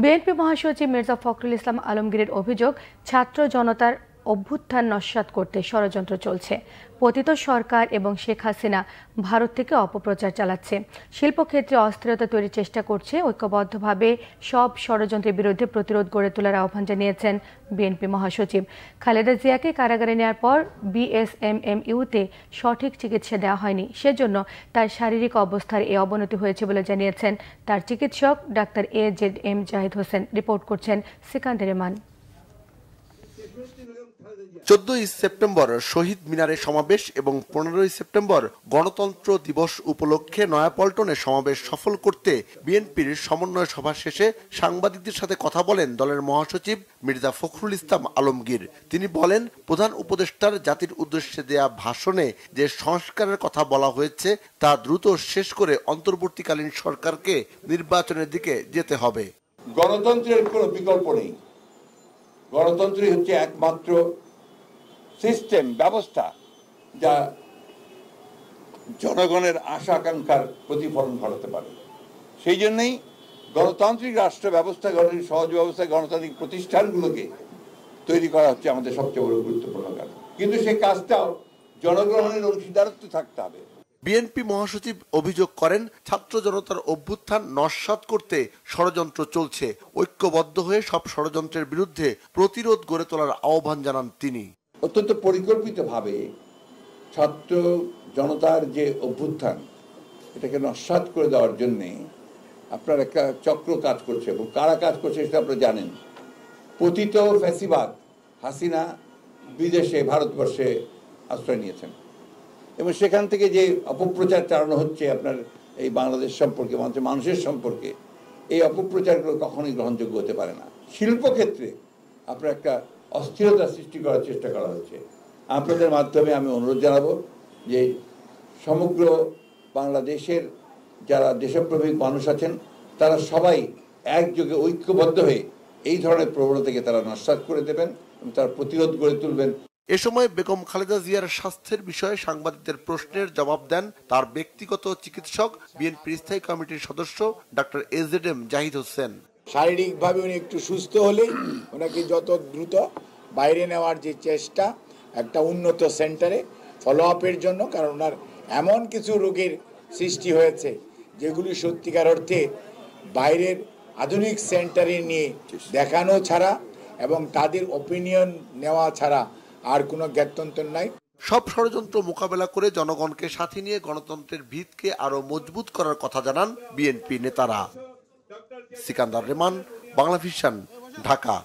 BNP মহাসচিব মির্জা ফখরুল ইসলাম আলমগীরের অভিযোগ, ছাত্র জনতার অভ্যুত্থান নস্যাৎ করতে ষড়যন্ত্র চলছে। পতিত সরকার এবং শেখ হাসিনা ভারত থেকে অপপ্রচার চালাচ্ছে, শিল্পক্ষেত্রে অস্থিরতা তৈরির চেষ্টা করছে। ঐক্যবদ্ধভাবে সব ষড়যন্ত্রের বিরুদ্ধে প্রতিরোধ গড়ে তোলার আহ্বান জানিয়েছেন বিএনপি মহাসচিব। খালেদা জিয়াকে কারাগারে নেওয়ার পর বিএসএমএমইউতে সঠিক চিকিৎসা দেওয়া হয়নি, সেজন্য তার শারীরিক অবস্থার এই অবনতি হয়েছে বলে জানিয়েছেন তার চিকিৎসক doctor AZM Zahid Hossain. Report করছেন সিকান্দার রেমান। 14 সেপ্টেম্বর শহীদ মিনারে সমাবেশ এবং 15 সেপ্টেম্বর গণতন্ত্র দিবস উপলক্ষে নয়াপল্টনে সমাবেশ সফল করতে বিএনপির সমন্বয় সভা শেষে সাংবাদিকদের সাথে কথা বলেন দলের মহাসচিব মির্জা ফখরুল ইসলাম আলমগীর। তিনি বলেন, প্রধান উপদেষ্টার জাতির উদ্দেশ্যে দেয়া ভাষণে যে সংস্কারের কথা বলা হয়েছে তা দ্রুত শেষ করে অন্তর্বর্তীকালীন সরকারকে নির্বাচনের দিকে যেতে হবে। গণতন্ত্রের কোনো বিকল্প নেই। গণতন্ত্রই হচ্ছে একমাত্র সিস্টেম, ব্যবস্থা যা জনগণের আশা আকাঙ্ক্ষার প্রতিফলন ঘটাতে পারে। সেই জন্যই গণতান্ত্রিক রাষ্ট্র ব্যবস্থা গঠনের সহজ ব্যবস্থা, গণতান্ত্রিক প্রতিষ্ঠানগুলোকে তৈরি করা হচ্ছে আমাদের সবচেয়ে বড় গুরুত্বপূর্ণ কাজ। কিন্তু সেই কাজটাও জনগণের অংশীদারত্ব থাকতে হবে। বিএনপি মহাসচিব অভিযোগ করেন, ছাত্র জনতার অভ্যুত্থান নস্যাৎ করতে ষড়যন্ত্র চলছে। ঐক্যবদ্ধ হয়ে সব ষড়যন্ত্রের বিরুদ্ধে প্রতিরোধ গড়ে তোলার আহ্বান জানান তিনি। অত্যন্ত পরিকল্পিতভাবে ছাত্র জনতার যে অভ্যুত্থান, এটাকে নস্যাৎ করে দেওয়ার জন্যে আপনার একটা চক্র কাজ করছে, এবং কারা কাজ করছে সেটা আপনারা জানেন। পতিত ফ্যাসিবাদ হাসিনা বিদেশে, ভারতবর্ষে আশ্রয় নিয়েছেন, এবং সেখান থেকে যে অপপ্রচার চালানো হচ্ছে আপনার এই বাংলাদেশ সম্পর্কে, মানুষের সম্পর্কে, এই অপপ্রচারগুলো কখনোই গ্রহণযোগ্য হতে পারে না। শিল্পক্ষেত্রে আপনার একটা অস্থিরতা সৃষ্টি করার চেষ্টা করা হচ্ছে। আপনাদের মাধ্যমে আমি অনুরোধ জানাবো যে সমগ্র বাংলাদেশের যারা দেশপ্রেমিক মানুষ আছেন, তারা সবাই একযোগে ঐক্যবদ্ধ হয়ে এই ধরনের প্রবণতাকে তারা নস্যাৎ করে দেবেন এবং তার প্রতিরোধ গড়ে তুলবেন। এ সময় বেগম খালেদা জিয়ার স্বাস্থ্যের বিষয়ে সাংবাদিকদের প্রশ্নের জবাব দেন তার ব্যক্তিগত চিকিৎসক, বিএনপি স্থায়ী কমিটির সদস্য ডাক্তার AZM জাহিদ হোসেন। শারীরিকভাবে উনি একটু সুস্থ হলে ওনাকে যত দ্রুত বাইরে নেওয়ার যে চেষ্টা, একটা উন্নত সেন্টারে ফলো আপের জন্য, কারণ ওনার এমন কিছু রোগের সৃষ্টি হয়েছে যেগুলি সত্যিকার অর্থে বাইরের আধুনিক সেন্টারে নিয়ে দেখানো ছাড়া এবং তাদের ওপিনিয়ন নেওয়া ছাড়া আর কোনো জ্ঞাতন্তর নাই। সব ষড়যন্ত্র মোকাবেলা করে জনগণকে সাথে নিয়ে গণতন্ত্রের ভিতকে আরো মজবুত করার কথা জানান বিএনপি নেতারা। সিকান্দার রেমান, বাংলাভিশন, ঢাকা।